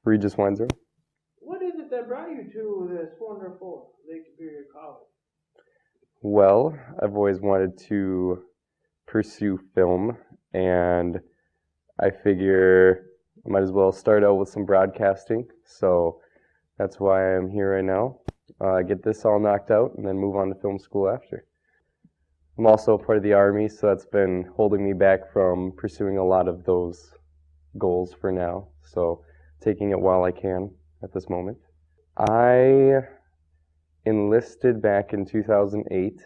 Regis W. What is it that brought you to this wonderful Lake Superior College? Well, I've always wanted to pursue film, and I figure I might as well start out with some broadcasting. So that's why I'm here right now. Get this all knocked out, and then move on to film school after. I'm also a part of the Army, so that's been holding me back from pursuing a lot of those goals for now. So taking it while I can at this moment. I enlisted back in 2008,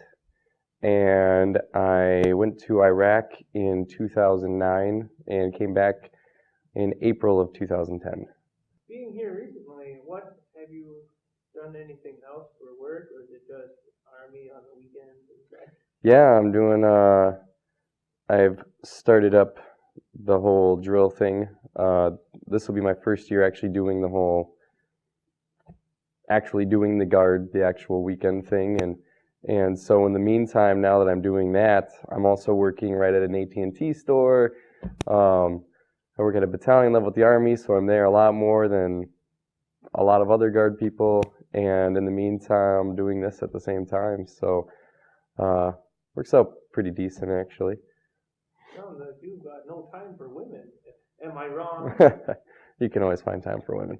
and I went to Iraq in 2009 and came back in April of 2010. Being here recently, what have you done anything else for work, or is it just Army on the weekends and such? Yeah, I'm doing, I've started up the whole drill thing. This will be my first year actually doing the whole, actually doing the guard, the actual weekend thing. And so in the meantime, now that I'm doing that, I'm also working right at an AT&T store. I work at a battalion level with the Army, so I'm there a lot more than a lot of other guard people. And in the meantime, I'm doing this at the same time. So works out pretty decent, actually. Sounds like you've got no time for women. Am I wrong? You can always find time for women.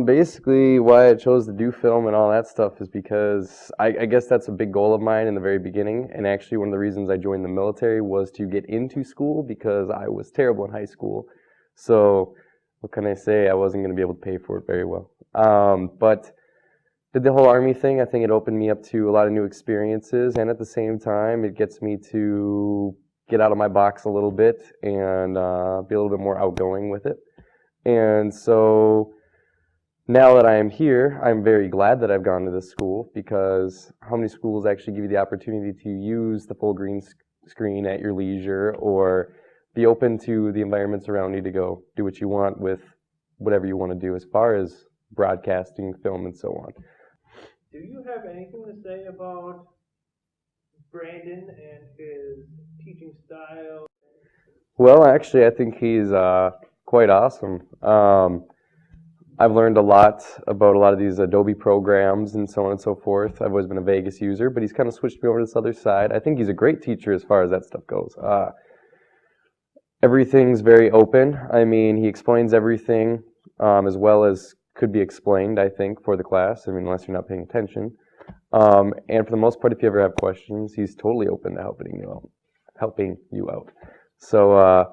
Basically, why I chose to do film and all that stuff is because I guess that's a big goal of mine in the very beginning. And actually, one of the reasons I joined the military was to get into school because I was terrible in high school. So, what can I say? I wasn't going to be able to pay for it very well. But did the whole Army thing. I think it opened me up to a lot of new experiences, and at the same time, it gets me to get out of my box a little bit and be a little bit more outgoing with it. And so now that I am here, I'm very glad that I've gone to this school, because how many schools actually give you the opportunity to use the full green screen at your leisure, or be open to the environments around you to go do what you want with whatever you want to do as far as broadcasting, film, and so on. Do you have anything to say about Brandon and his teaching style? Well, actually, I think he's quite awesome. I've learned a lot about a lot of these Adobe programs and so on and so forth. I've always been a Vegas user, but he's kind of switched me over to this other side. I think he's a great teacher as far as that stuff goes. Everything's very open. I mean, he explains everything as well as could be explained, I think, for the class. I mean, unless you're not paying attention. And for the most part, if you ever have questions, he's totally open to helping you out. So,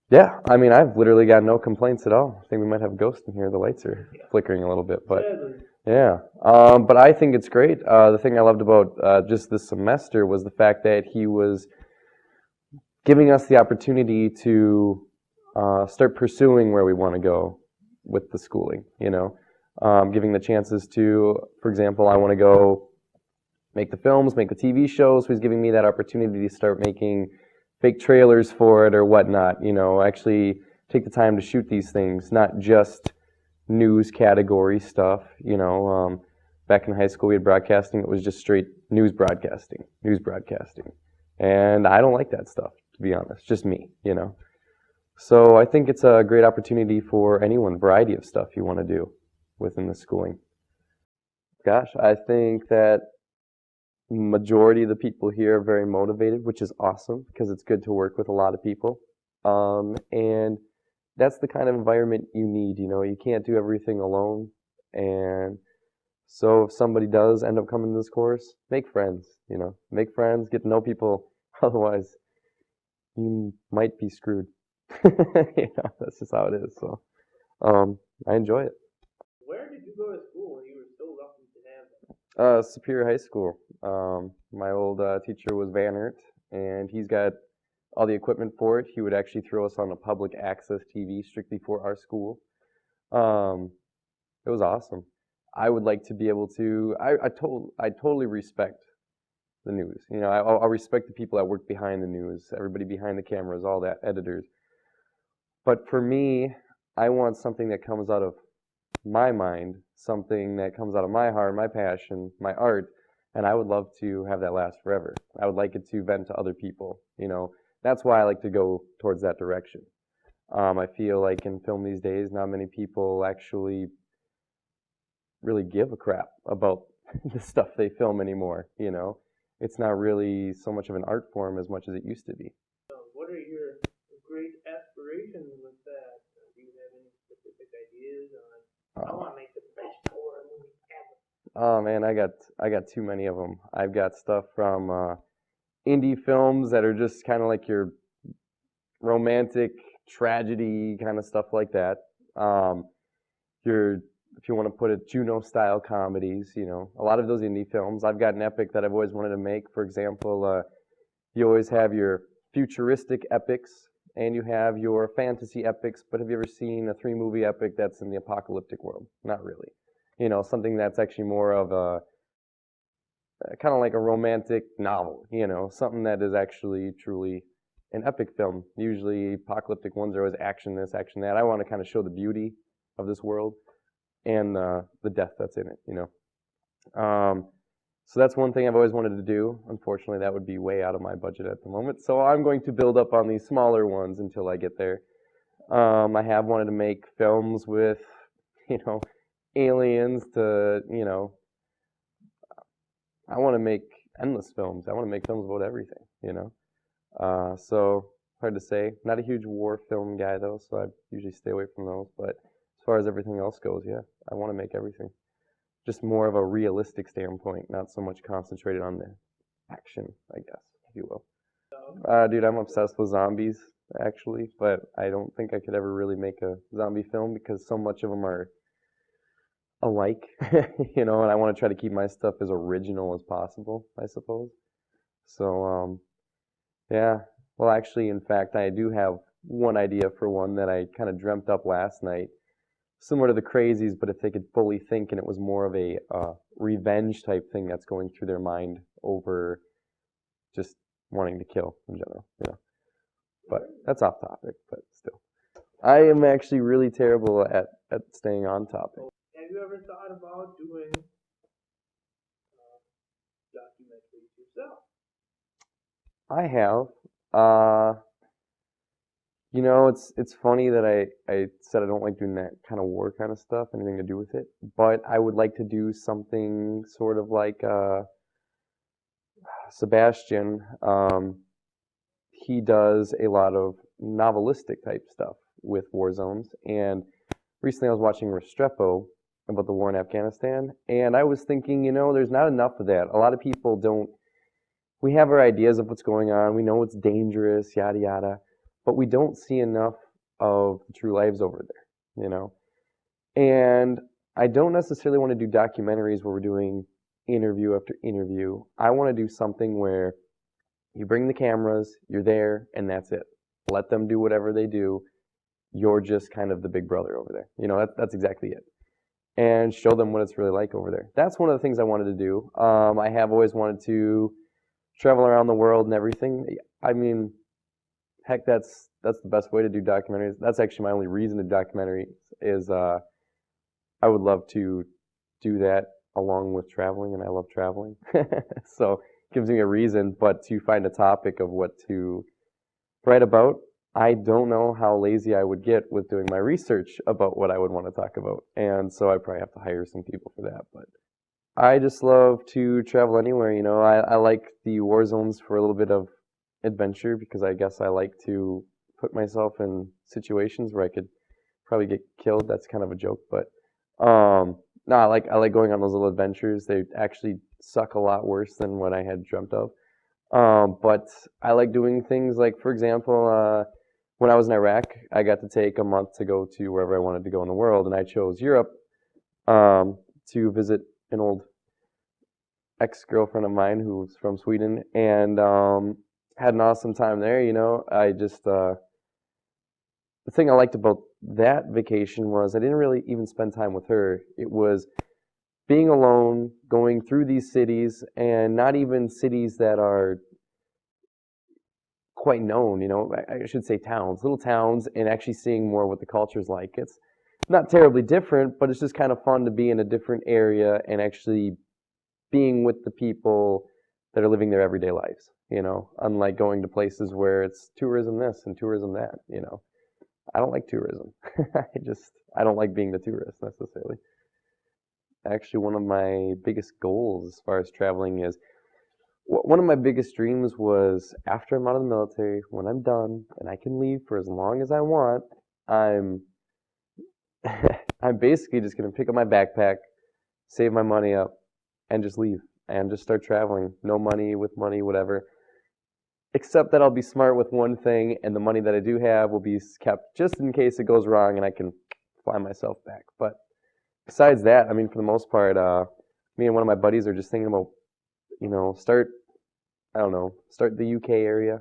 yeah, I mean, I've literally got no complaints at all. I think we might have a ghost in here. The lights are flickering a little bit, but yeah. But I think it's great. The thing I loved about just this semester was the fact that he was giving us the opportunity to start pursuing where we want to go with the schooling, you know, giving the chances to, for example, I want to go make the films, make the TV shows. He's giving me that opportunity to start making fake trailers for it or whatnot, you know, actually take the time to shoot these things, not just news category stuff, you know. Back in high school, we had broadcasting. It was just straight news broadcasting. And I don't like that stuff, to be honest, just me, you know. So I think it's a great opportunity for anyone, variety of stuff you want to do within the schooling. Gosh, I think that majority of the people here are very motivated, which is awesome because it's good to work with a lot of people. And that's the kind of environment you need, you know. You can't do everything alone. And so if somebody does end up coming to this course, make friends, you know. Make friends, get to know people. Otherwise, you might be screwed. You know, that's just how it is. So, I enjoy it. Where did you go to school when you were so lucky to have that? Superior High School. My old teacher was Vannert, and he's got all the equipment for it. He would actually throw us on a public access TV strictly for our school. It was awesome. I would like to be able to. I totally respect the news. You know, I respect the people that work behind the news, everybody behind the cameras, all that, editors. But for me, I want something that comes out of my mind, something that comes out of my heart, my passion, my art, and I would love to have that last forever. I would like it to vent to other people, you know. That's why I like to go towards that direction. I feel like in film these days, not many people actually really give a crap about the stuff they film anymore, you know? It's not really so much of an art form as much as it used to be. What are your great aspirations with that? Do you have any specific ideas on? I want to make the best horror movie ever. Oh man, I got too many of them. I've got stuff from indie films that are just kind of like your romantic tragedy kind of stuff like that. Um, your if you want to put it Juno style comedies, you know, a lot of those indie films. I've got an epic that I've always wanted to make. For example, you always have your futuristic epics and you have your fantasy epics. But have you ever seen a three-movie epic that's in the apocalyptic world? Not really. You know, something that's actually more of a kind of like a romantic novel, you know, something that is actually truly an epic film. Usually, apocalyptic ones are always action this, action that. I want to kind of show the beauty of this world and the death that's in it, you know. So that's one thing I've always wanted to do. Unfortunately, that would be way out of my budget at the moment. So I'm going to build up on these smaller ones until I get there. I have wanted to make films with, you know, aliens to, you know, I want to make endless films. I want to make films about everything, you know. So hard to say. Not a huge war film guy though, so I usually stay away from those. But as far as everything else goes, yeah, I want to make everything. Just more of a realistic standpoint, not so much concentrated on the action, I guess, if you will. Dude, I'm obsessed with zombies actually, but I don't think I could ever really make a zombie film because so much of them are alike, you know, and I want to try to keep my stuff as original as possible, I suppose. So, yeah. Well, actually, in fact, I do have one idea for one that I kind of dreamt up last night, similar to the Crazies, but if they could fully think, and it was more of a revenge type thing that's going through their mind over just wanting to kill in general, you know. But that's off topic, but still. I am actually really terrible at staying on topic. Have you ever thought about doing documentaries yourself? I have. Uh, you know, it's funny that I said I don't like doing that kind of war kind of stuff, anything to do with it. But I would like to do something sort of like Sebastian. He does a lot of novelistic type stuff with war zones. And recently I was watching Restrepo about the war in Afghanistan, and I was thinking, you know, there's not enough of that. A lot of people don't. We have our ideas of what's going on. We know it's dangerous, yada yada, but we don't see enough of the true lives over there, you know. And I don't necessarily want to do documentaries where we're doing interview after interview. I want to do something where you bring the cameras, you're there, and that's it. Let them do whatever they do. You're just kind of the big brother over there. You know, that's exactly it. And show them what it's really like over there. That's one of the things I wanted to do. I have always wanted to travel around the world and everything. I mean, heck, that's the best way to do documentaries. That's actually my only reason to do documentaries is I would love to do that along with traveling, and I love traveling. So it gives me a reason, but to find a topic of what to write about, I don't know how lazy I would get with doing my research about what I would want to talk about. And so I probably have to hire some people for that. But I just love to travel anywhere, you know. I like the war zones for a little bit of adventure because I guess I like to put myself in situations where I could probably get killed. That's kind of a joke, but no, I like going on those little adventures. They actually suck a lot worse than what I had dreamt of. But I like doing things like, for example, when I was in Iraq, I got to take a month to go to wherever I wanted to go in the world, and I chose Europe to visit an old ex-girlfriend of mine who's from Sweden, and had an awesome time there. You know, I just the thing I liked about that vacation was I didn't really even spend time with her. It was being alone, going through these cities, and not even cities that are quite known, you know, I should say towns, little towns, and actually seeing more what the culture's like. It's not terribly different, but it's just kind of fun to be in a different area and actually being with the people that are living their everyday lives, you know, unlike going to places where it's tourism this and tourism that, you know. I don't like tourism. I don't like being the tourist necessarily. Actually, one of my biggest goals as far as traveling is one of my biggest dreams was after I'm out of the military, when I'm done and I can leave for as long as I want, I'm I'm basically just gonna pick up my backpack, save my money up, and just leave and just start traveling. No money, with money, whatever. Except that I'll be smart with one thing, and the money that I do have will be kept just in case it goes wrong and I can fly myself back. But besides that, I mean, for the most part, me and one of my buddies are just thinking about, start, I don't know, start the UK area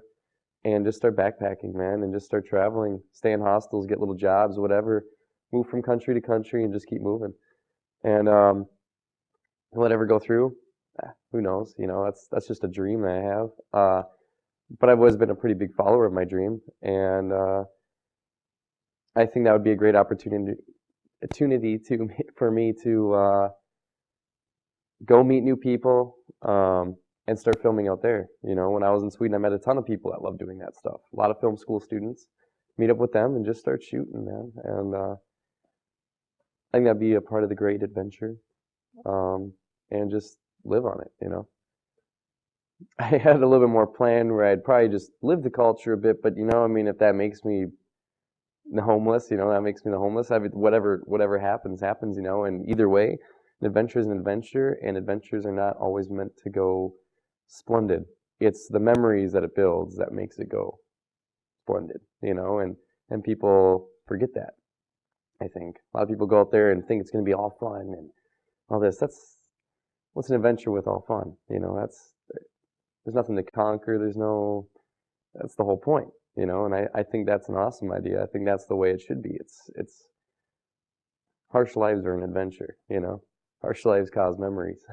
and just start backpacking, man, and just start traveling, stay in hostels, get little jobs, whatever, move from country to country and just keep moving. And will it ever go through? Who knows? That's just a dream that I have. But I've always been a pretty big follower of my dream, and I think that would be a great opportunity to for me to go meet new people and start filming out there. When I was in Sweden, I met a ton of people that love doing that stuff. A lot of film school students. Meet up with them and just start shooting, man. And I think that'd be a part of the great adventure, and just live on it. I had a little bit more planned where I'd probably just live the culture a bit, but I mean, if that makes me the homeless, that makes me the homeless. Whatever happens, happens, and either way, an adventure is an adventure, and adventures are not always meant to go splendid. It's the memories that it builds that makes it go splendid, and people forget that, I think. A lot of people go out there and think it's going to be all fun and all this. What's an adventure with all fun? There's nothing to conquer. That's the whole point, and I think that's an awesome idea. I think that's the way it should be. It's harsh lives are an adventure, harsh lives cause memories.